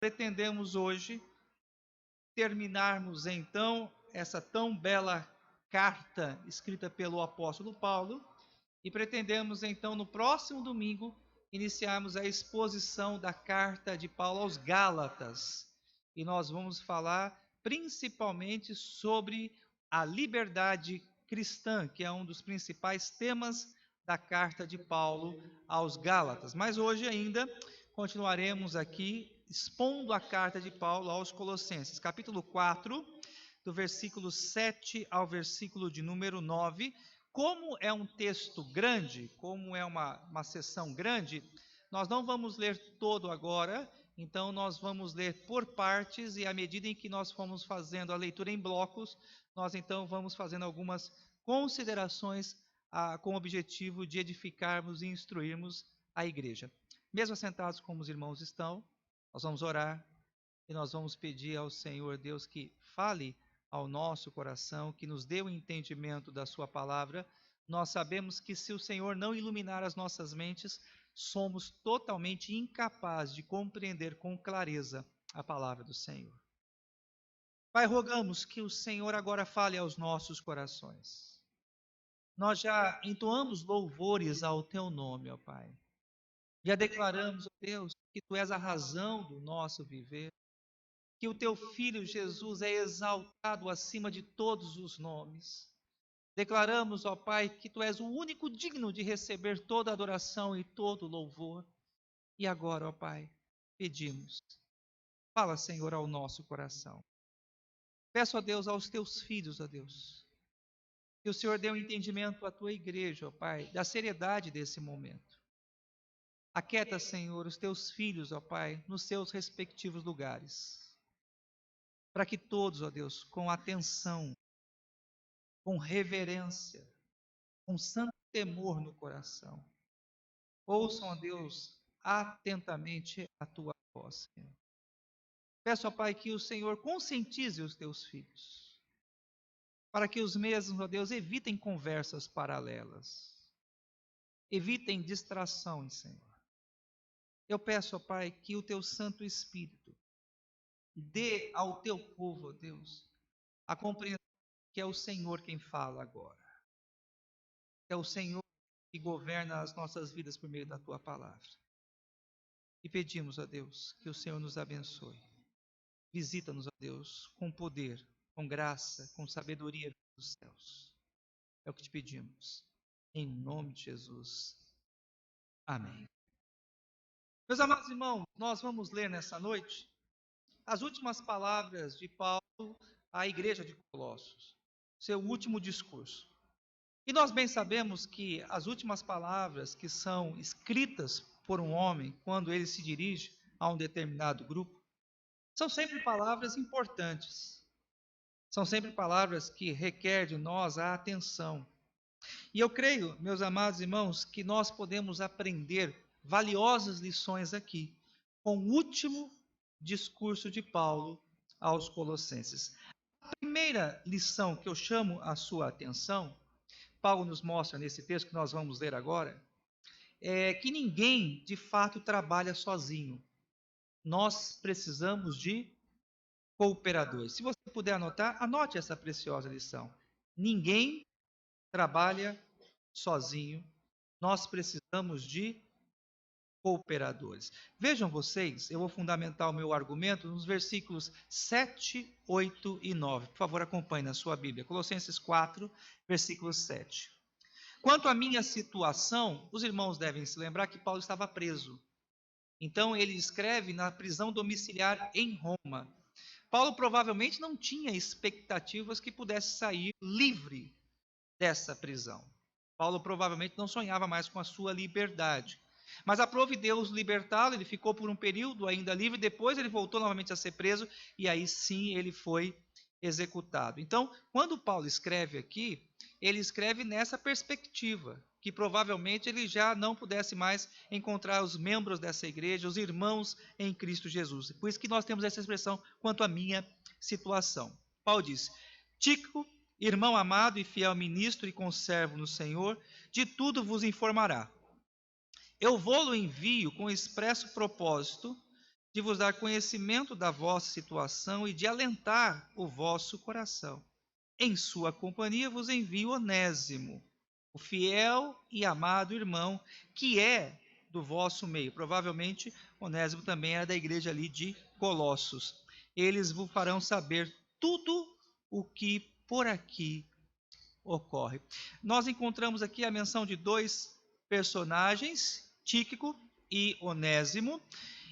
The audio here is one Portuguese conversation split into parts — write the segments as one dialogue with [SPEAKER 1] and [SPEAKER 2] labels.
[SPEAKER 1] Pretendemos hoje terminarmos então essa tão bela carta escrita pelo apóstolo Paulo e pretendemos então no próximo domingo iniciarmos a exposição da carta de Paulo aos Gálatas. E nós vamos falar principalmente sobre a liberdade cristã, que é um dos principais temas da carta de Paulo aos Gálatas. Mas hoje ainda continuaremos aqui expondo a carta de Paulo aos Colossenses, capítulo 4, do versículo 7 ao versículo de número 9. Como é um texto grande, como é uma sessão grande, nós não vamos ler todo agora, então nós vamos ler por partes, e à medida em que nós formos fazendo a leitura em blocos, nós então vamos fazendo algumas considerações com o objetivo de edificarmos e instruirmos a igreja. Mesmo assentados como os irmãos estão, nós vamos orar e nós vamos pedir ao Senhor Deus que fale ao nosso coração, que nos dê o entendimento da sua palavra. Nós sabemos que se o Senhor não iluminar as nossas mentes, somos totalmente incapazes de compreender com clareza a palavra do Senhor. Pai, rogamos que o Senhor agora fale aos nossos corações. Nós já entoamos louvores ao teu nome, ó Pai. Já declaramos, ó Deus, que tu és a razão do nosso viver, que o teu Filho Jesus é exaltado acima de todos os nomes. Declaramos, ó Pai, que tu és o único digno de receber toda adoração e todo louvor. E agora, ó Pai, pedimos, fala, Senhor, ao nosso coração. Peço a Deus, aos teus filhos, ó Deus, que o Senhor dê um entendimento à tua igreja, ó Pai, da seriedade desse momento. Aquieta, Senhor, os teus filhos, ó Pai, nos seus respectivos lugares, para que todos, ó Deus, com atenção, com reverência, com santo temor no coração, ouçam, ó Deus, atentamente a tua voz, Senhor. Peço, ó Pai, que o Senhor conscientize os teus filhos, para que os mesmos, ó Deus, evitem conversas paralelas, evitem distrações, Senhor. Eu peço, ó Pai, que o teu Santo Espírito dê ao teu povo, ó Deus, a compreensão que é o Senhor quem fala agora. É o Senhor que governa as nossas vidas por meio da tua palavra. E pedimos a Deus que o Senhor nos abençoe. Visita-nos, ó Deus, com poder, com graça, com sabedoria dos céus. É o que te pedimos. Em nome de Jesus. Amém. Meus amados irmãos, nós vamos ler nessa noite as últimas palavras de Paulo à igreja de Colossos, seu último discurso. E nós bem sabemos que as últimas palavras que são escritas por um homem, quando ele se dirige a um determinado grupo, são sempre palavras importantes. São sempre palavras que requerem de nós a atenção. E eu creio, meus amados irmãos, que nós podemos aprender valiosas lições aqui, com o último discurso de Paulo aos Colossenses. A primeira lição que eu chamo a sua atenção, Paulo nos mostra nesse texto que nós vamos ler agora, é que ninguém de fato trabalha sozinho. Nós precisamos de cooperadores. Se você puder anotar, anote essa preciosa lição. Ninguém trabalha sozinho. Nós precisamos de cooperadores. Vejam vocês, eu vou fundamentar o meu argumento nos versículos 7, 8 e 9. Por favor, acompanhe na sua Bíblia. Colossenses 4, versículo 7. Quanto à minha situação, os irmãos devem se lembrar que Paulo estava preso. Então, ele escreve na prisão domiciliar em Roma. Paulo provavelmente não tinha expectativas que pudesse sair livre dessa prisão. Paulo provavelmente não sonhava mais com a sua liberdade. Mas aprove Deus libertá-lo, ele ficou por um período ainda livre, depois ele voltou novamente a ser preso, e aí sim ele foi executado. Então, quando Paulo escreve aqui, ele escreve nessa perspectiva, que provavelmente ele já não pudesse mais encontrar os membros dessa igreja, os irmãos em Cristo Jesus. Por isso que nós temos essa expressão, quanto à minha situação. Paulo diz, Tíquico, irmão amado e fiel ministro e conservo no Senhor, de tudo vos informará. Eu vou-lo envio com expresso propósito de vos dar conhecimento da vossa situação e de alentar o vosso coração. Em sua companhia vos envio Onésimo, o fiel e amado irmão, que é do vosso meio. Provavelmente Onésimo também era da igreja ali de Colossos. Eles vos farão saber tudo o que por aqui ocorre. Nós encontramos aqui a menção de dois personagens, Tíquico e Onésimo,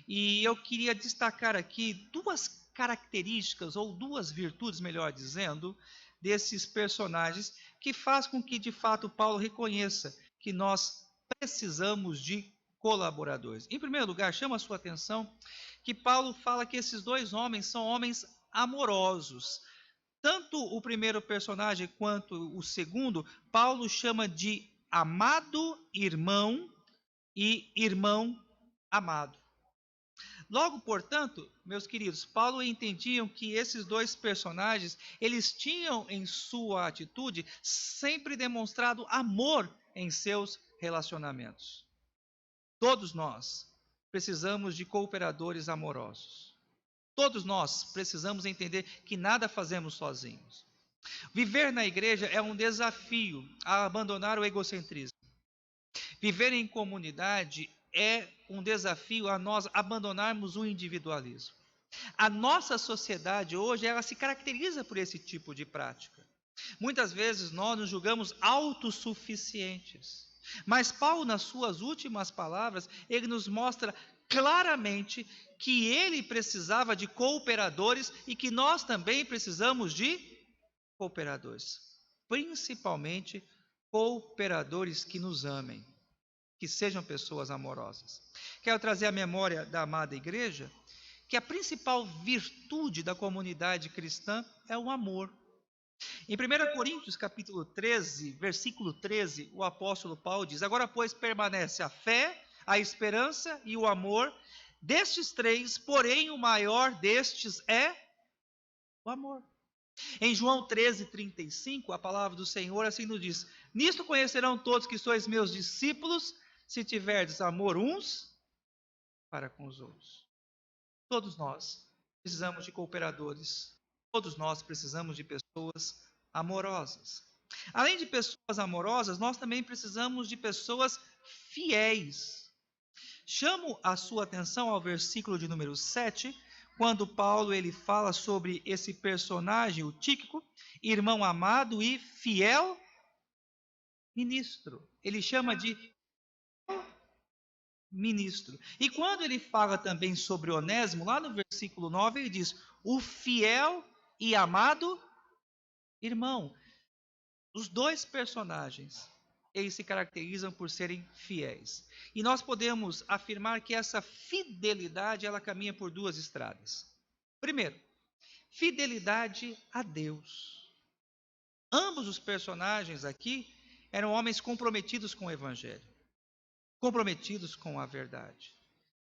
[SPEAKER 1] e eu queria destacar aqui duas características, ou duas virtudes, melhor dizendo, desses personagens, que faz com que, de fato, Paulo reconheça que nós precisamos de colaboradores. Em primeiro lugar, chama a sua atenção que Paulo fala que esses dois homens são homens amorosos. Tanto o primeiro personagem quanto o segundo, Paulo chama de amado irmão e irmão amado. Logo, portanto, meus queridos, Paulo entendiam que esses dois personagens, eles tinham em sua atitude sempre demonstrado amor em seus relacionamentos. Todos nós precisamos de cooperadores amorosos. Todos nós precisamos entender que nada fazemos sozinhos. Viver na igreja é um desafio a abandonar o egocentrismo. Viver em comunidade é um desafio a nós abandonarmos o individualismo. A nossa sociedade hoje, ela se caracteriza por esse tipo de prática. Muitas vezes nós nos julgamos autossuficientes. Mas Paulo, nas suas últimas palavras, ele nos mostra claramente que ele precisava de cooperadores e que nós também precisamos de cooperadores. Principalmente cooperadores que nos amem, que sejam pessoas amorosas. Quero trazer à memória da amada igreja que a principal virtude da comunidade cristã é o amor. Em 1 Coríntios capítulo 13, versículo 13, o apóstolo Paulo diz: agora, pois, permanece a fé, a esperança e o amor. Destes três, porém, o maior destes é o amor. Em João 13, 35, a palavra do Senhor assim nos diz: nisto conhecerão todos que sois meus discípulos, se tiverdes amor uns para com os outros. Todos nós precisamos de cooperadores. Todos nós precisamos de pessoas amorosas. Além de pessoas amorosas, nós também precisamos de pessoas fiéis. Chamo a sua atenção ao versículo de número 7, quando Paulo ele fala sobre esse personagem, o Tíquico, irmão amado e fiel ministro. Ele chama de ministro. E quando ele fala também sobre Onésimo, lá no versículo 9, ele diz: o fiel e amado irmão. Os dois personagens, eles se caracterizam por serem fiéis. E nós podemos afirmar que essa fidelidade, ela caminha por duas estradas. Primeiro, fidelidade a Deus. Ambos os personagens aqui eram homens comprometidos com o Evangelho, comprometidos com a verdade.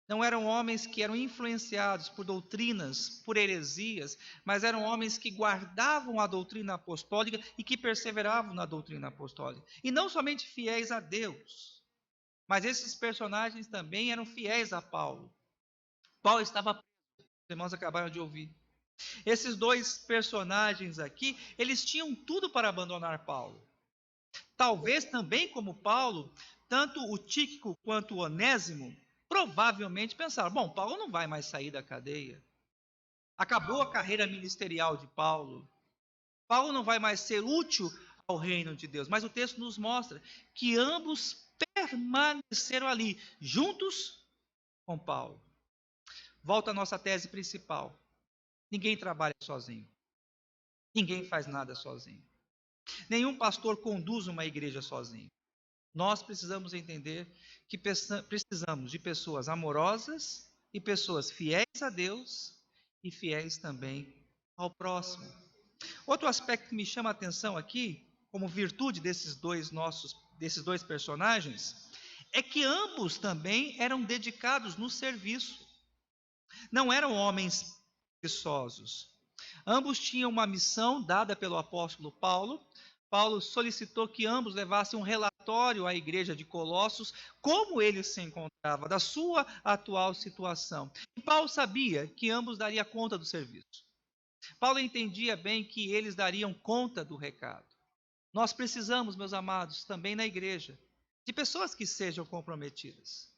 [SPEAKER 1] Não eram homens que eram influenciados por doutrinas, por heresias, mas eram homens que guardavam a doutrina apostólica e que perseveravam na doutrina apostólica. E não somente fiéis a Deus, mas esses personagens também eram fiéis a Paulo. Paulo estava preso, os irmãos acabaram de ouvir. Esses dois personagens aqui, eles tinham tudo para abandonar Paulo. Talvez também como Paulo, tanto o Tíquico quanto o Onésimo, provavelmente pensaram: bom, Paulo não vai mais sair da cadeia. Acabou a carreira ministerial de Paulo. Paulo não vai mais ser útil ao reino de Deus. Mas o texto nos mostra que ambos permaneceram ali, juntos com Paulo. Volta à nossa tese principal. Ninguém trabalha sozinho. Ninguém faz nada sozinho. Nenhum pastor conduz uma igreja sozinho. Nós precisamos entender que precisamos de pessoas amorosas e pessoas fiéis a Deus e fiéis também ao próximo. Outro aspecto que me chama a atenção aqui, como virtude desses dois personagens, é que ambos também eram dedicados no serviço. Não eram homens preguiçosos. Ambos tinham uma missão dada pelo apóstolo Paulo. Paulo solicitou que ambos levassem um relatório relatório à igreja de Colossos como ele se encontrava, da sua atual situação. E Paulo sabia que ambos dariam conta do serviço. Paulo entendia bem que eles dariam conta do recado. Nós precisamos, meus amados, também na igreja, de pessoas que sejam comprometidas,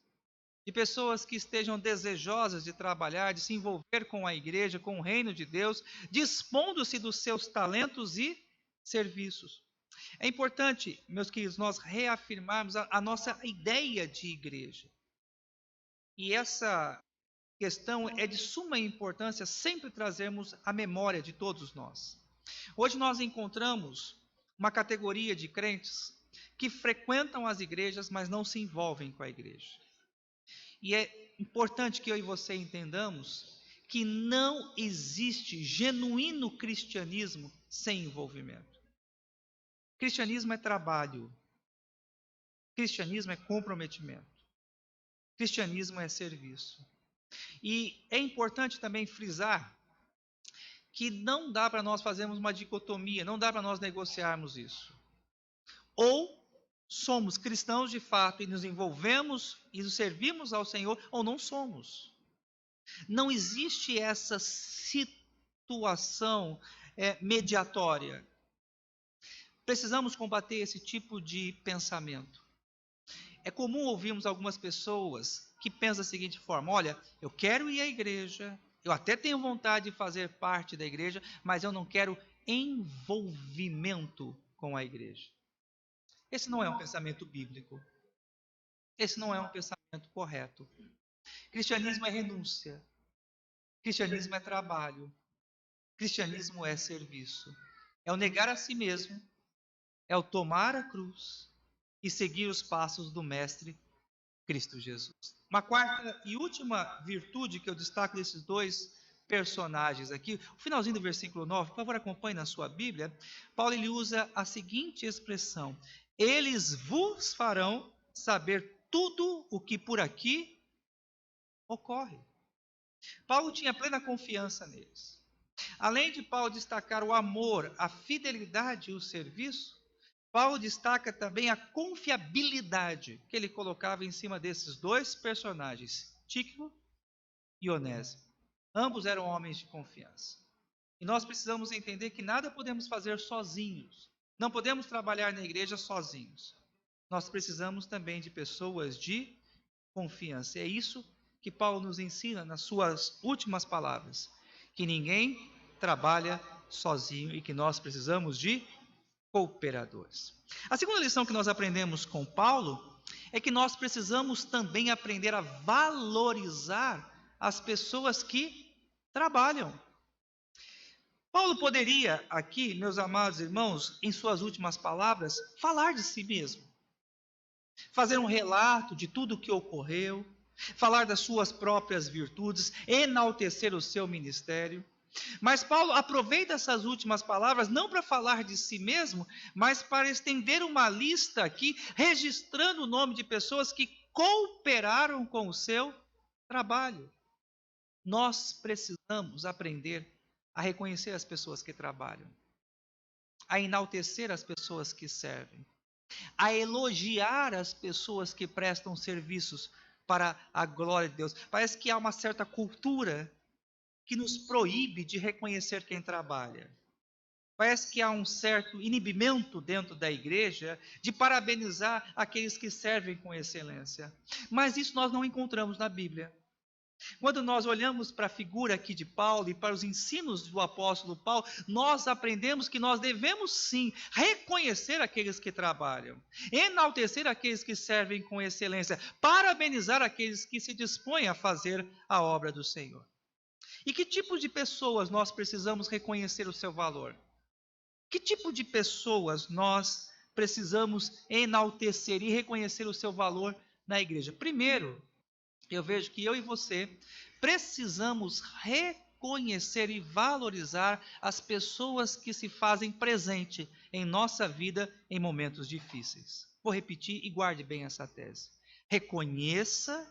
[SPEAKER 1] de pessoas que estejam desejosas de trabalhar, de se envolver com a igreja, com o reino de Deus, dispondo-se dos seus talentos e serviços. É importante, meus queridos, nós reafirmarmos a nossa ideia de igreja. E essa questão é de suma importância sempre trazermos a memória de todos nós. Hoje nós encontramos uma categoria de crentes que frequentam as igrejas, mas não se envolvem com a igreja. E é importante que eu e você entendamos que não existe genuíno cristianismo sem envolvimento. Cristianismo é trabalho. Cristianismo é comprometimento. Cristianismo é serviço. E é importante também frisar que não dá para nós fazermos uma dicotomia, não dá para nós negociarmos isso. Ou somos cristãos de fato e nos envolvemos e nos servimos ao Senhor, ou não somos. Não existe essa situação mediatória. Precisamos combater esse tipo de pensamento. É comum ouvirmos algumas pessoas que pensam da seguinte forma: olha, eu quero ir à igreja, eu até tenho vontade de fazer parte da igreja, mas eu não quero envolvimento com a igreja. Esse não é um pensamento bíblico. Esse não é um pensamento correto. Cristianismo é renúncia. Cristianismo é trabalho. Cristianismo é serviço. É o negar a si mesmo, é o tomar a cruz e seguir os passos do Mestre Cristo Jesus. Uma quarta e última virtude que eu destaco desses dois personagens aqui, o finalzinho do versículo 9, por favor, acompanhe na sua Bíblia. Paulo ele usa a seguinte expressão: eles vos farão saber tudo o que por aqui ocorre. Paulo tinha plena confiança neles. Além de Paulo destacar o amor, a fidelidade e o serviço, Paulo destaca também a confiabilidade que ele colocava em cima desses dois personagens, Tíquico e Onésimo. Ambos eram homens de confiança. E nós precisamos entender que nada podemos fazer sozinhos. Não podemos trabalhar na igreja sozinhos. Nós precisamos também de pessoas de confiança. É isso que Paulo nos ensina nas suas últimas palavras, que ninguém trabalha sozinho e que nós precisamos de cooperadores. A segunda lição que nós aprendemos com Paulo é que nós precisamos também aprender a valorizar as pessoas que trabalham. Paulo poderia aqui, meus amados irmãos, em suas últimas palavras, falar de si mesmo, fazer um relato de tudo o que ocorreu, falar das suas próprias virtudes, enaltecer o seu ministério. Mas Paulo aproveita essas últimas palavras não para falar de si mesmo, mas para estender uma lista aqui, registrando o nome de pessoas que cooperaram com o seu trabalho. Nós precisamos aprender a reconhecer as pessoas que trabalham, a enaltecer as pessoas que servem, a elogiar as pessoas que prestam serviços para a glória de Deus. Parece que há uma certa cultura que nos proíbe de reconhecer quem trabalha. Parece que há um certo inibimento dentro da igreja de parabenizar aqueles que servem com excelência. Mas isso nós não encontramos na Bíblia. Quando nós olhamos para a figura aqui de Paulo e para os ensinos do apóstolo Paulo, nós aprendemos que nós devemos sim reconhecer aqueles que trabalham, enaltecer aqueles que servem com excelência, parabenizar aqueles que se dispõem a fazer a obra do Senhor. E que tipo de pessoas nós precisamos reconhecer o seu valor? Que tipo de pessoas nós precisamos enaltecer e reconhecer o seu valor na igreja? Primeiro, eu vejo que eu e você precisamos reconhecer e valorizar as pessoas que se fazem presente em nossa vida em momentos difíceis. Vou repetir e guarde bem essa tese. Reconheça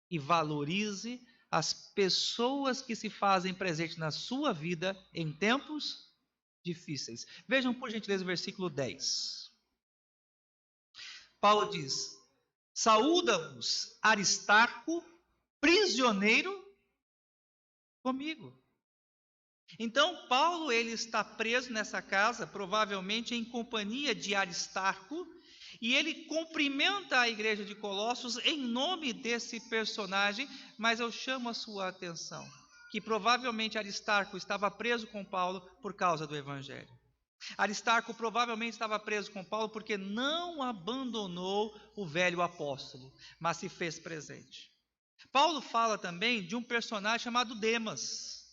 [SPEAKER 1] e valorize as pessoas que se fazem presente na sua vida em tempos difíceis. Vejam, por gentileza, o versículo 10. Paulo diz: saúda-vos Aristarco, prisioneiro comigo. Então, Paulo ele está preso nessa casa, provavelmente em companhia de Aristarco, e ele cumprimenta a igreja de Colossos em nome desse personagem, mas eu chamo a sua atenção, que provavelmente Aristarco estava preso com Paulo por causa do evangelho. Aristarco provavelmente estava preso com Paulo porque não abandonou o velho apóstolo, mas se fez presente. Paulo fala também de um personagem chamado Demas,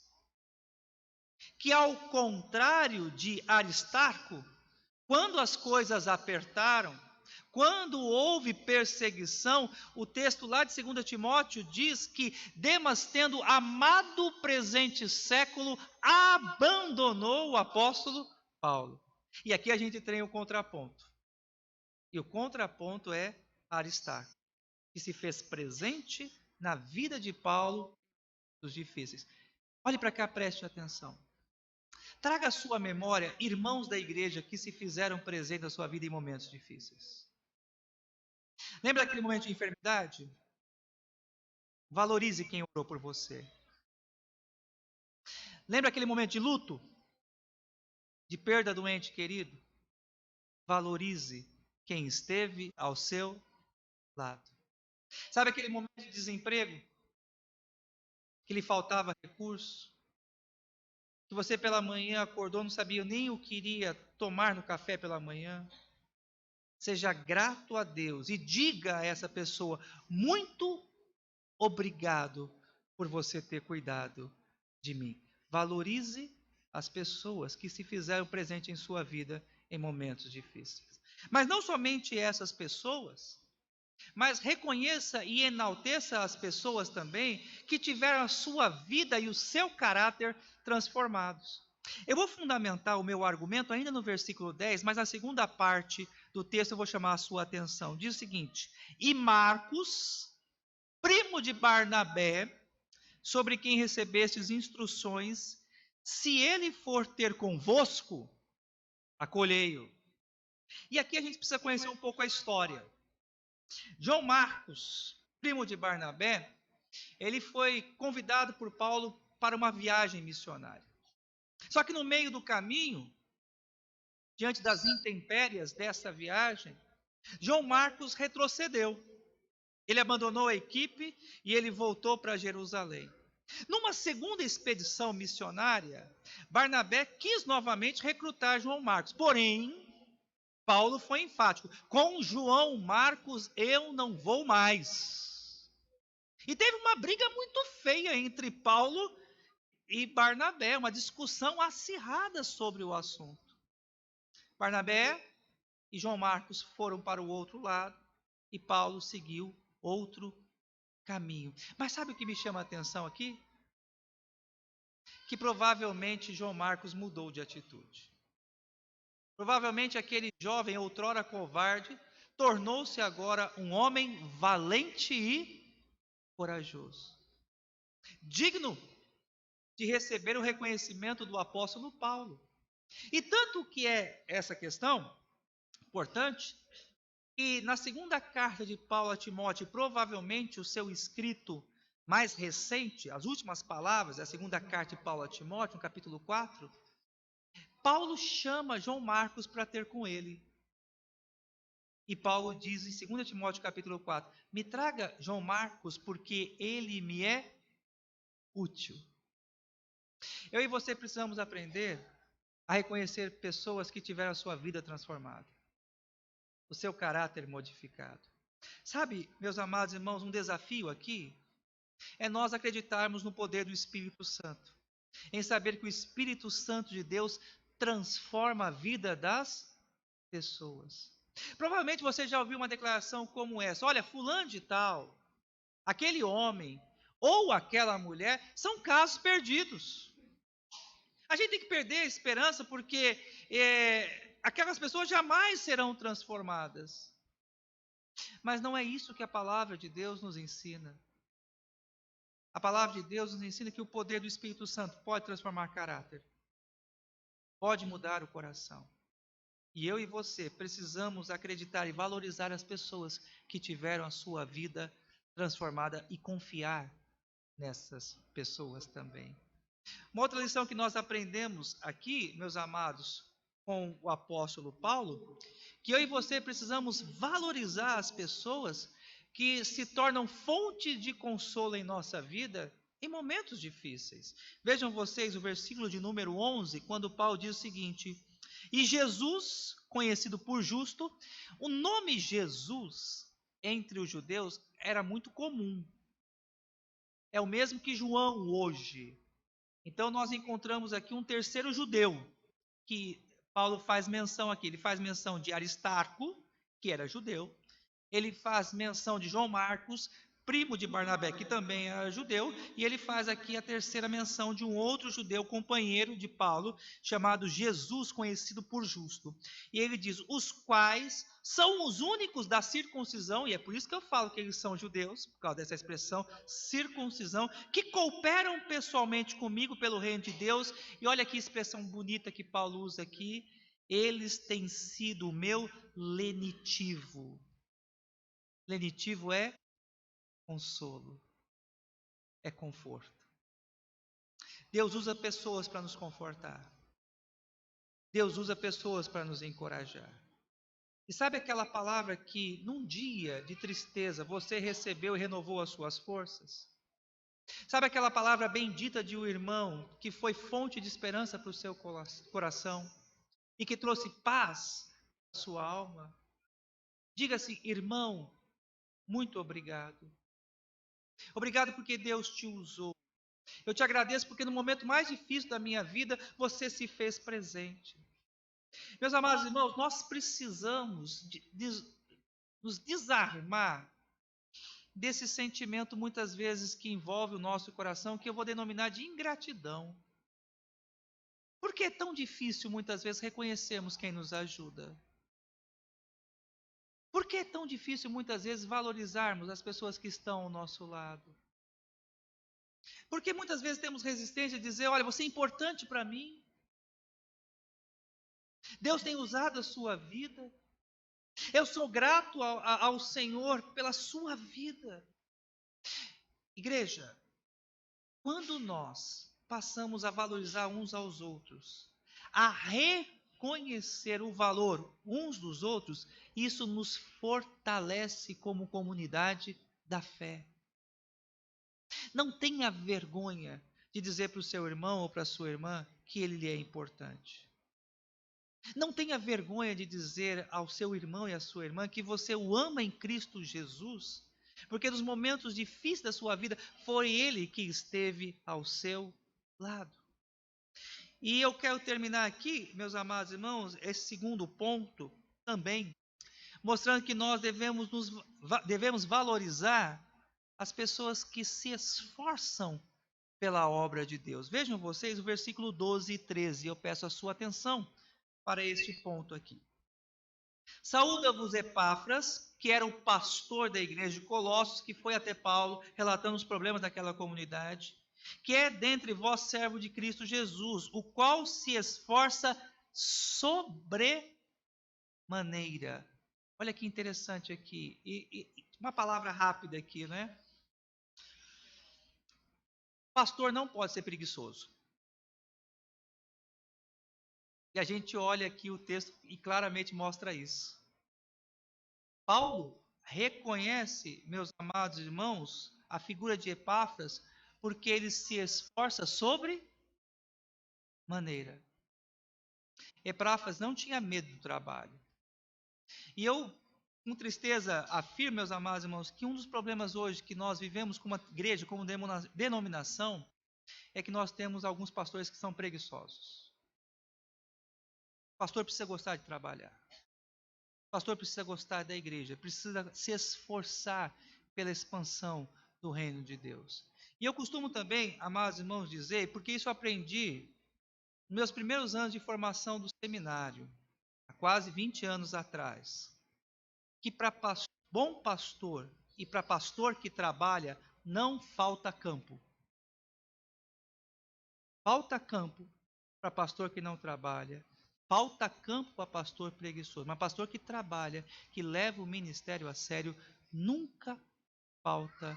[SPEAKER 1] que ao contrário de Aristarco, quando as coisas apertaram, quando houve perseguição, o texto lá de 2 Timóteo diz que Demas, tendo amado o presente século, abandonou o apóstolo Paulo. E aqui a gente tem o contraponto. E o contraponto é Aristarco, que se fez presente na vida de Paulo dos difíceis. Olhe para cá, preste atenção. Traga à sua memória irmãos da igreja que se fizeram presente na sua vida em momentos difíceis. Lembra daquele momento de enfermidade? Valorize quem orou por você. Lembra aquele momento de luto? De perda do ente querido? Valorize quem esteve ao seu lado. Sabe aquele momento de desemprego? Que lhe faltava recurso? Que você pela manhã acordou, não sabia nem o que iria tomar no café pela manhã? Seja grato a Deus e diga a essa pessoa: muito obrigado por você ter cuidado de mim. Valorize as pessoas que se fizeram presente em sua vida em momentos difíceis. Mas não somente essas pessoas, mas reconheça e enalteça as pessoas também que tiveram a sua vida e o seu caráter transformados. Eu vou fundamentar o meu argumento ainda no versículo 10, mas na segunda parte do texto eu vou chamar a sua atenção. Diz o seguinte: e Marcos, primo de Barnabé, sobre quem recebestes instruções, se ele for ter convosco, acolhei-o. E aqui a gente precisa conhecer um pouco a história. João Marcos, primo de Barnabé, ele foi convidado por Paulo para uma viagem missionária. Só que no meio do caminho, diante das intempéries dessa viagem, João Marcos retrocedeu. Ele abandonou a equipe e ele voltou para Jerusalém. Numa segunda expedição missionária, Barnabé quis novamente recrutar João Marcos. Porém, Paulo foi enfático: com João Marcos eu não vou mais. E teve uma briga muito feia entre Paulo e Barnabé, uma discussão acirrada sobre o assunto. Barnabé e João Marcos foram para o outro lado e Paulo seguiu outro caminho. Mas sabe o que me chama a atenção aqui? Que provavelmente João Marcos mudou de atitude. Provavelmente aquele jovem, outrora covarde, tornou-se agora um homem valente e corajoso, digno de receber o reconhecimento do apóstolo Paulo. E tanto que é essa questão importante, que na segunda carta de Paulo a Timóteo, provavelmente o seu escrito mais recente, as últimas palavras da segunda carta de Paulo a Timóteo, no capítulo 4, Paulo chama João Marcos para ter com ele. E Paulo diz em 2 Timóteo capítulo 4, me traga João Marcos porque ele me é útil. Eu e você precisamos aprender a reconhecer pessoas que tiveram a sua vida transformada, o seu caráter modificado. Sabe, meus amados irmãos, um desafio aqui é nós acreditarmos no poder do Espírito Santo, em saber que o Espírito Santo de Deus transforma a vida das pessoas. Provavelmente você já ouviu uma declaração como essa: olha, fulano de tal, aquele homem ou aquela mulher são casos perdidos. A gente tem que perder a esperança porque aquelas pessoas jamais serão transformadas. Mas não é isso que a palavra de Deus nos ensina. A palavra de Deus nos ensina que o poder do Espírito Santo pode transformar caráter, pode mudar o coração. E eu e você precisamos acreditar e valorizar as pessoas que tiveram a sua vida transformada e confiar nessas pessoas também. Uma outra lição que nós aprendemos aqui, meus amados, com o apóstolo Paulo, que eu e você precisamos valorizar as pessoas que se tornam fonte de consolo em nossa vida em momentos difíceis. Vejam vocês o versículo de número 11, quando Paulo diz o seguinte: E Jesus, conhecido por justo, o nome Jesus entre os judeus era muito comum. É o mesmo que João hoje. Então nós encontramos aqui um terceiro judeu, que Paulo faz menção aqui. Ele faz menção de Aristarco, que era judeu. Ele faz menção de João Marcos, primo de Barnabé, que também era judeu. E ele faz aqui a terceira menção de um outro judeu, companheiro de Paulo, chamado Jesus, conhecido por justo. E ele diz: os quais são os únicos da circuncisão, e é por isso que eu falo que eles são judeus, por causa dessa expressão, circuncisão, que cooperam pessoalmente comigo pelo reino de Deus. E olha que expressão bonita que Paulo usa aqui: eles têm sido o meu lenitivo. Lenitivo é consolo, é conforto. Deus usa pessoas para nos confortar. Deus usa pessoas para nos encorajar. E sabe aquela palavra que num dia de tristeza você recebeu e renovou as suas forças? Sabe aquela palavra bendita de um irmão que foi fonte de esperança para o seu coração e que trouxe paz à sua alma? Diga-se, irmão, muito obrigado. Obrigado porque Deus te usou. Eu te agradeço porque no momento mais difícil da minha vida, você se fez presente. Meus amados irmãos, nós precisamos nos desarmar desse sentimento muitas vezes que envolve o nosso coração, que eu vou denominar de ingratidão. Por que é tão difícil muitas vezes reconhecermos quem nos ajuda? Por que é tão difícil muitas vezes valorizarmos as pessoas que estão ao nosso lado? Por que muitas vezes temos resistência de dizer: olha, você é importante para mim? Deus tem usado a sua vida. Eu sou grato ao Senhor pela sua vida. Igreja, quando nós passamos a valorizar uns aos outros, a reconhecer o valor uns dos outros, isso nos fortalece como comunidade da fé. Não tenha vergonha de dizer para o seu irmão ou para a sua irmã que ele lhe é importante. Não tenha vergonha de dizer ao seu irmão e à sua irmã que você o ama em Cristo Jesus, porque nos momentos difíceis da sua vida foi Ele que esteve ao seu lado. E eu quero terminar aqui, meus amados irmãos, esse segundo ponto também, mostrando que nós devemos valorizar as pessoas que se esforçam pela obra de Deus. Vejam vocês o versículo 12 e 13, eu peço a sua atenção para este ponto aqui. Saúda-vos Epáfras, que era o pastor da igreja de Colossos, que foi até Paulo, relatando os problemas daquela comunidade, que é dentre vós servo de Cristo Jesus, o qual se esforça sobremaneira. Olha que interessante aqui, uma palavra rápida aqui, né? Pastor não pode ser preguiçoso. E a gente olha aqui o texto e claramente mostra isso. Paulo reconhece, meus amados irmãos, a figura de Epáfras, porque ele se esforça sobre maneira. Epáfras não tinha medo do trabalho. E eu, com tristeza, afirmo, meus amados irmãos, que um dos problemas hoje que nós vivemos como igreja, como denominação, é que nós temos alguns pastores que são preguiçosos. O pastor precisa gostar de trabalhar. O pastor precisa gostar da igreja, precisa se esforçar pela expansão do reino de Deus. E eu costumo também, amados irmãos, dizer, porque isso eu aprendi nos meus primeiros anos de formação do seminário, há quase 20 anos atrás, que para bom pastor e para pastor que trabalha, não falta campo. Falta campo para pastor que não trabalha. Falta campo para pastor preguiçoso, mas pastor que trabalha, que leva o ministério a sério, nunca falta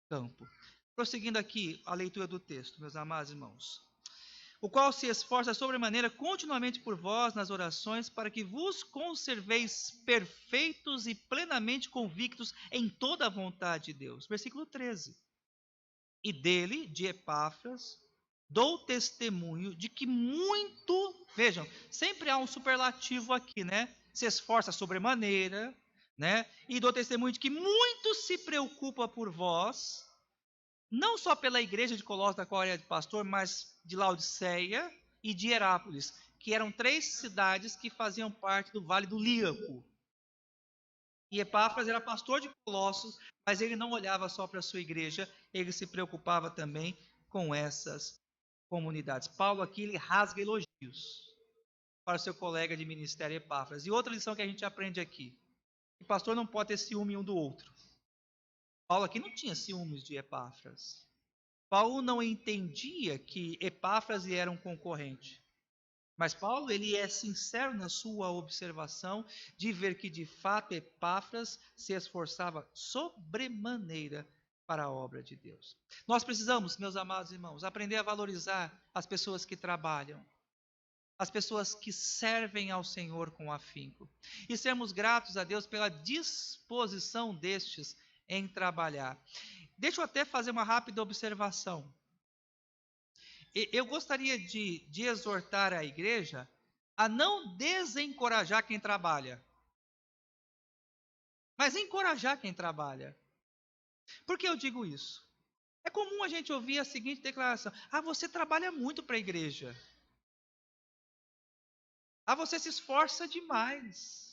[SPEAKER 1] campo. Prosseguindo aqui a leitura do texto, meus amados irmãos. O qual se esforça sobremaneira continuamente por vós nas orações, para que vos conserveis perfeitos e plenamente convictos em toda a vontade de Deus. Versículo 13. E dele, de Epáfras, dou testemunho de que muito, vejam, sempre há um superlativo aqui, né? Se esforça sobremaneira, né? E dou testemunho de que muito se preocupa por vós, não só pela igreja de Colossos, da qual ele é de pastor, mas de Laodiceia e de Herápolis, que eram 3 cidades que faziam parte do Vale do Líaco. E Epáfras era pastor de Colossos, mas ele não olhava só para a sua igreja, ele se preocupava também com essas comunidades. Paulo aqui ele rasga elogios para o seu colega de ministério Epáfras. E outra lição que a gente aprende aqui, que pastor não pode ter ciúme um do outro. Paulo aqui não tinha ciúmes de Epáfras. Paulo não entendia que Epáfras era um concorrente. Mas Paulo, ele é sincero na sua observação de ver que de fato Epáfras se esforçava sobremaneira para a obra de Deus. Nós precisamos, meus amados irmãos, aprender a valorizar as pessoas que trabalham, as pessoas que servem ao Senhor com afinco, e sermos gratos a Deus pela disposição destes em trabalhar. Deixa eu até fazer uma rápida observação. Eu gostaria de exortar a igreja a não desencorajar quem trabalha, mas encorajar quem trabalha. Por que eu digo isso? É comum a gente ouvir a seguinte declaração: ah, você trabalha muito para a igreja. Ah, você se esforça demais.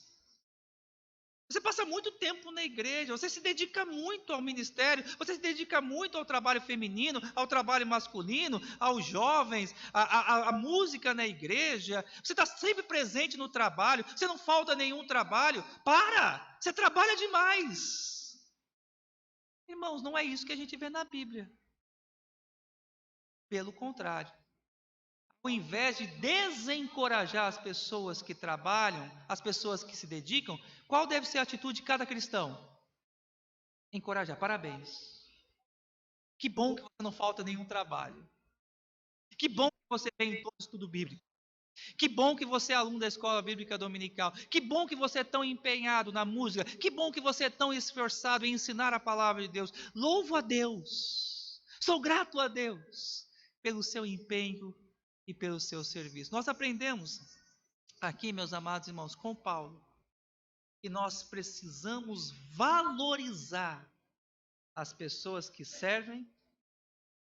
[SPEAKER 1] Você passa muito tempo na igreja, você se dedica muito ao ministério, você se dedica muito ao trabalho feminino, ao trabalho masculino, aos jovens, à música na igreja. Você está sempre presente no trabalho, você não falta nenhum trabalho. Para! Você trabalha demais. Irmãos, não é isso que a gente vê na Bíblia. Pelo contrário. Ao invés de desencorajar as pessoas que trabalham, as pessoas que se dedicam, qual deve ser a atitude de cada cristão? Encorajar. Parabéns. Que bom que você não falta nenhum trabalho. Que bom que você vem em todo estudo bíblico. Que bom que você é aluno da escola bíblica dominical. Que bom que você é tão empenhado na música. Que bom que você é tão esforçado em ensinar a palavra de Deus. Louvo a Deus. Sou grato a Deus pelo seu empenho e pelo seu serviço. Nós aprendemos aqui, meus amados irmãos, com Paulo, que nós precisamos valorizar as pessoas que servem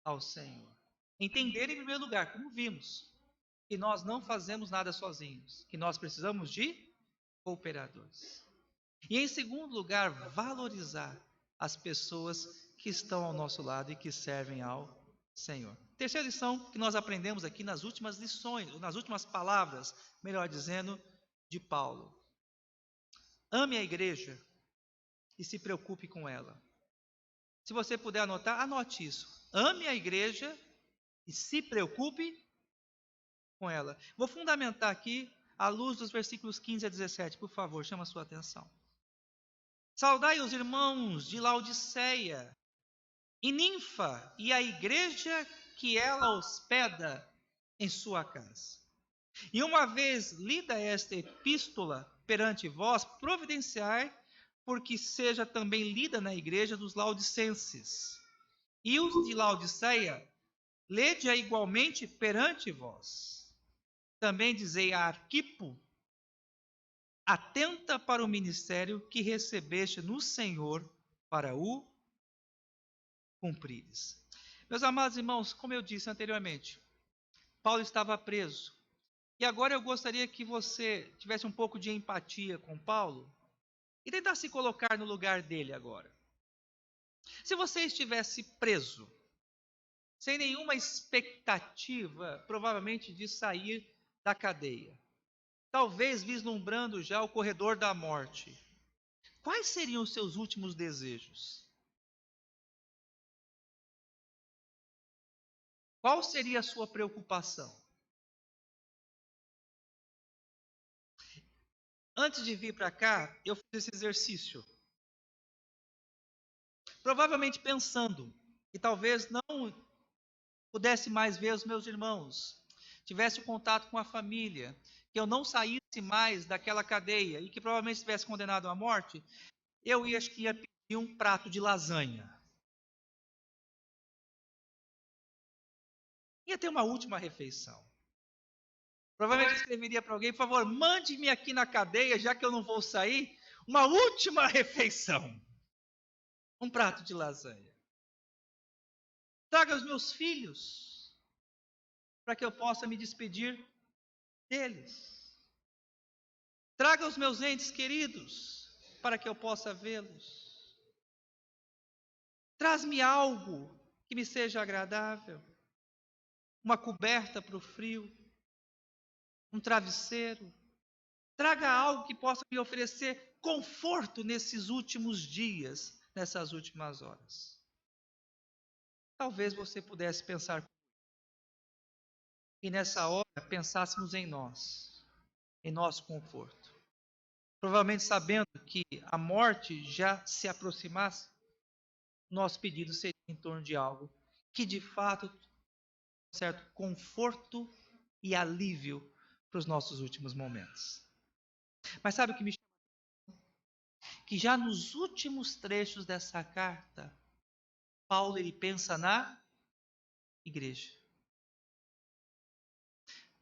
[SPEAKER 1] ao Senhor. Entender em primeiro lugar, como vimos, que nós não fazemos nada sozinhos, que nós precisamos de cooperadores. E em segundo lugar, valorizar as pessoas que estão ao nosso lado e que servem ao Senhor. Terceira lição que nós aprendemos aqui nas últimas lições, nas últimas palavras, melhor dizendo, de Paulo. Ame a igreja e se preocupe com ela. Se você puder anotar, anote isso. Ame a igreja e se preocupe com ela. Vou fundamentar aqui à luz dos versículos 15 a 17, por favor, chama a sua atenção. Saudai os irmãos de Laodiceia e Ninfa e a igreja que ela hospeda em sua casa. E uma vez lida esta epístola perante vós, providenciai porque seja também lida na igreja dos laodicenses. E os de Laodiceia, lede-a igualmente perante vós. Também dizei a Arquipo, atenta para o ministério que recebeste no Senhor para o cumprires. Meus amados irmãos, como eu disse anteriormente, Paulo estava preso. E agora eu gostaria que você tivesse um pouco de empatia com Paulo e tentar se colocar no lugar dele agora. Se você estivesse preso, sem nenhuma expectativa, provavelmente, de sair da cadeia, talvez vislumbrando já o corredor da morte, quais seriam os seus últimos desejos? Qual seria a sua preocupação? Antes de vir para cá, eu fiz esse exercício. Provavelmente pensando que talvez não pudesse mais ver os meus irmãos, tivesse contato com a família, que eu não saísse mais daquela cadeia e que provavelmente estivesse condenado à morte, eu acho que ia pedir um prato de lasanha. Ia ter uma última refeição. Provavelmente eu escreveria para alguém, por favor, mande-me aqui na cadeia, já que eu não vou sair, uma última refeição. Um prato de lasanha. Traga os meus filhos, para que eu possa me despedir deles. Traga os meus entes queridos, para que eu possa vê-los. Traz-me algo que me seja agradável. Uma coberta para o frio, um travesseiro. Traga algo que possa me oferecer conforto nesses últimos dias, nessas últimas horas. Talvez você pudesse pensar e nessa hora pensássemos em nós, em nosso conforto. Provavelmente sabendo que a morte já se aproximasse, nosso pedido seria em torno de algo que de fato certo conforto e alívio para os nossos últimos momentos. Mas sabe o que me chama? Que já nos últimos trechos dessa carta, Paulo ele pensa na igreja.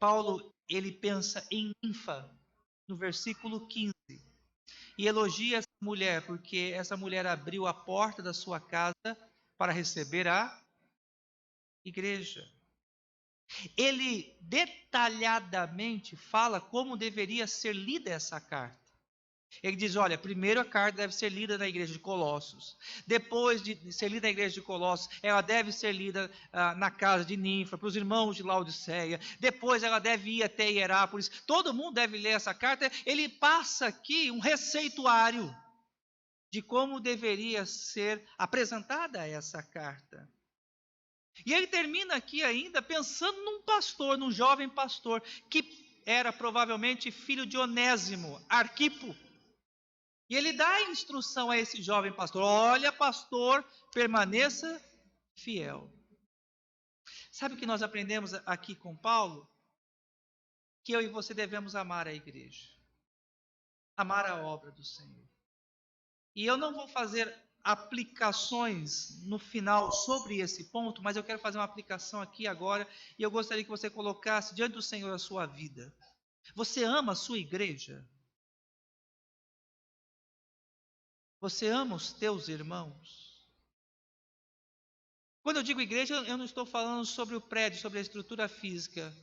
[SPEAKER 1] Paulo ele pensa em Ninfa, no versículo 15, e elogia essa mulher, porque essa mulher abriu a porta da sua casa para receber a igreja. Ele detalhadamente fala como deveria ser lida essa carta. Ele diz, olha, primeiro a carta deve ser lida na igreja de Colossos. Depois de ser lida na igreja de Colossos, ela deve ser lida na casa de Ninfa, para os irmãos de Laodiceia. Depois ela deve ir até Hierápolis. Todo mundo deve ler essa carta. Ele passa aqui um receituário de como deveria ser apresentada essa carta. E ele termina aqui ainda pensando num pastor, num jovem pastor, que era provavelmente filho de Onésimo, Arquipo. E ele dá a instrução a esse jovem pastor: olha, pastor, permaneça fiel. Sabe o que nós aprendemos aqui com Paulo? Que eu e você devemos amar a igreja, amar a obra do Senhor. E eu não vou fazer aplicações no final sobre esse ponto, mas eu quero fazer uma aplicação aqui agora, e eu gostaria que você colocasse diante do Senhor a sua vida. Você ama a sua igreja? Você ama os teus irmãos? Quando eu digo igreja, eu não estou falando sobre o prédio, sobre a estrutura física.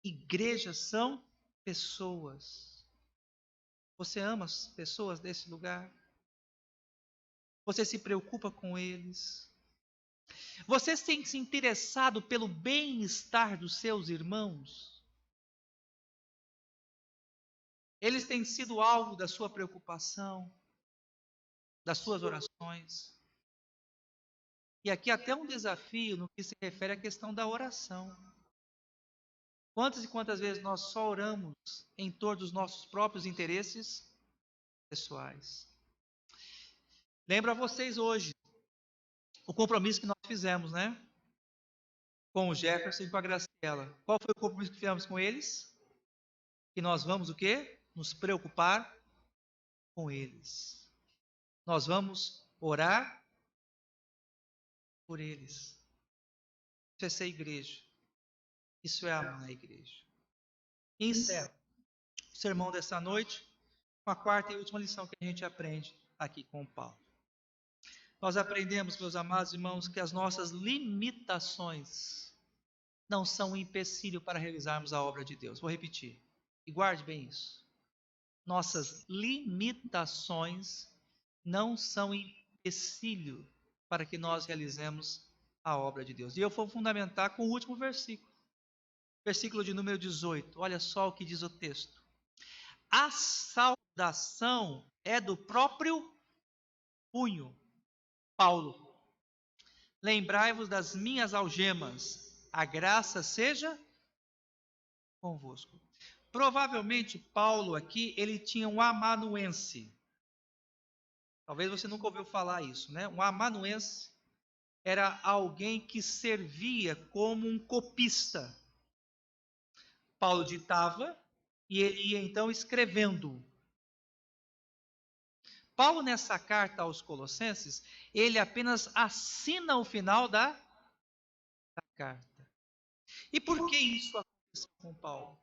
[SPEAKER 1] Igrejas são pessoas. Você ama as pessoas desse lugar? Você se preocupa com eles? Você tem se interessado pelo bem-estar dos seus irmãos? Eles têm sido alvo da sua preocupação, das suas orações? E aqui até um desafio no que se refere à questão da oração. Quantas e quantas vezes nós só oramos em torno dos nossos próprios interesses pessoais? Lembro a vocês hoje o compromisso que nós fizemos, né? Com o Jefferson e com a Graciela. Qual foi o compromisso que fizemos com eles? Que nós vamos o quê? Nos preocupar com eles. Nós vamos orar por eles. Isso é ser igreja. Isso é amar a igreja. E encerro o sermão dessa noite com a quarta e última lição que a gente aprende aqui com o Paulo. Nós aprendemos, meus amados irmãos, que as nossas limitações não são um empecilho para realizarmos a obra de Deus. Vou repetir, e guarde bem isso. Nossas limitações não são empecilho para que nós realizemos a obra de Deus. E eu vou fundamentar com o último versículo. Versículo de número 18. Olha só o que diz o texto. A saudação é do próprio punho. Paulo. Lembrai-vos das minhas algemas. A graça seja convosco. Provavelmente Paulo aqui, ele tinha um amanuense. Talvez você nunca ouviu falar isso, né? Um amanuense era alguém que servia como um copista. Paulo ditava e ele ia então escrevendo. Paulo, nessa carta aos Colossenses, ele apenas assina o final da carta. E por que isso aconteceu com Paulo?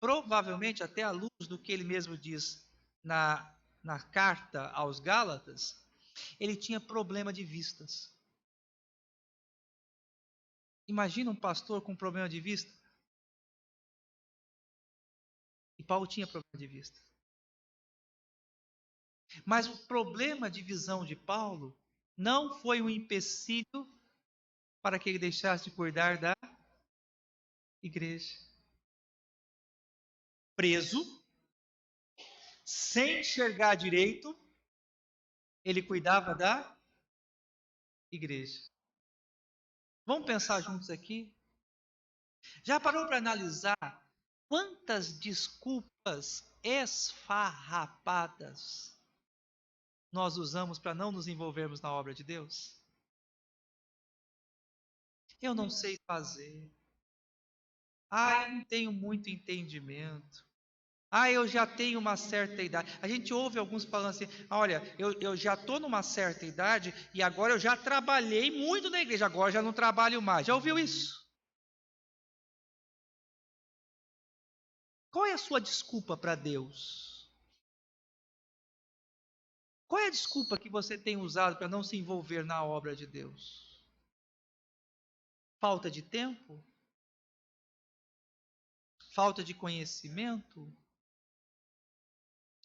[SPEAKER 1] Provavelmente, até à luz do que ele mesmo diz na carta aos Gálatas, ele tinha problema de vistas. Imagina um pastor com problema de vista. E Paulo tinha problema de vista. Mas o problema de visão de Paulo não foi um empecilho para que ele deixasse de cuidar da igreja. Preso, sem enxergar direito, ele cuidava da igreja. Vamos pensar juntos aqui? Já parou para analisar quantas desculpas esfarrapadas nós usamos para não nos envolvermos na obra de Deus? Eu não sei fazer. Eu não tenho muito entendimento. Eu já tenho uma certa idade. A gente ouve alguns falando assim: olha, eu já estou numa certa idade e agora eu já trabalhei muito na igreja, agora já não trabalho mais. Já ouviu isso? Qual é a sua desculpa para Deus? Qual é a desculpa que você tem usado para não se envolver na obra de Deus? Falta de tempo? Falta de conhecimento?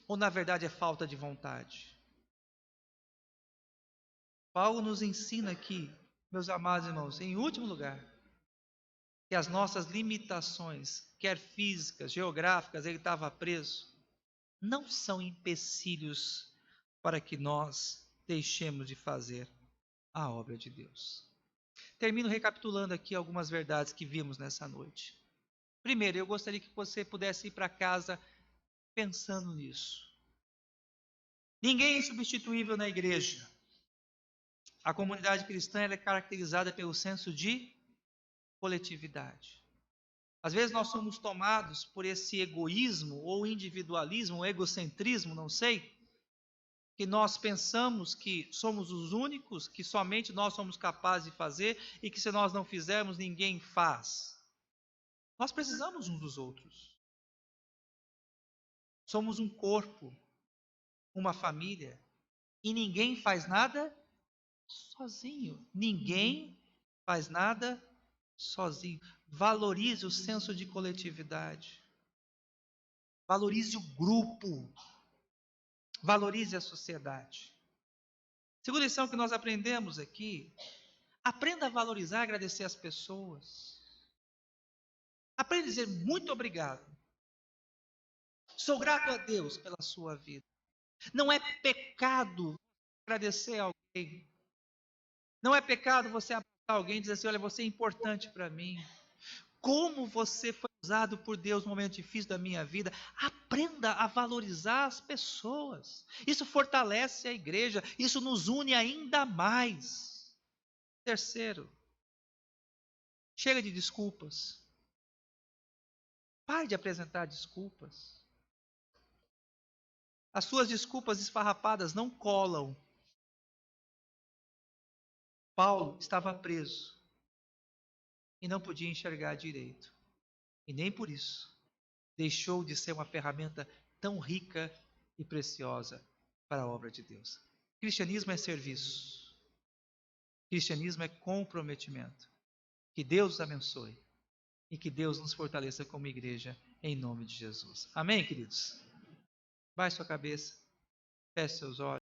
[SPEAKER 1] Ou na verdade é falta de vontade? Paulo nos ensina aqui, meus amados irmãos, em último lugar, que as nossas limitações, quer físicas, geográficas, ele estava preso, não são empecilhos para que nós deixemos de fazer a obra de Deus. Termino recapitulando aqui algumas verdades que vimos nessa noite. Primeiro, eu gostaria que você pudesse ir para casa pensando nisso. Ninguém é insubstituível na igreja. A comunidade cristã ela é caracterizada pelo senso de coletividade. Às vezes nós somos tomados por esse egoísmo ou individualismo, egocentrismo, não sei, que nós pensamos que somos os únicos, que somente nós somos capazes de fazer e que se nós não fizermos, ninguém faz. Nós precisamos uns dos outros. Somos um corpo, uma família, e ninguém faz nada sozinho. Ninguém faz nada sozinho. Valorize o senso de coletividade. Valorize o grupo. Valorize a sociedade. Segunda lição que nós aprendemos aqui: aprenda a valorizar e agradecer as pessoas. Aprenda a dizer muito obrigado. Sou grato a Deus pela sua vida. Não é pecado agradecer a alguém. Não é pecado você abraçar alguém e dizer assim: olha, você é importante para mim. Como você foi usado por Deus no momento difícil da minha vida. Aprenda a valorizar as pessoas. Isso fortalece a igreja. Isso nos une ainda mais. Terceiro, chega de desculpas. Pare de apresentar desculpas. As suas desculpas esfarrapadas não colam. Paulo estava preso e não podia enxergar direito. E nem por isso deixou de ser uma ferramenta tão rica e preciosa para a obra de Deus. Cristianismo é serviço. Cristianismo é comprometimento. Que Deus os abençoe e que Deus nos fortaleça como igreja em nome de Jesus. Amém, queridos? Baixe sua cabeça, feche seus olhos.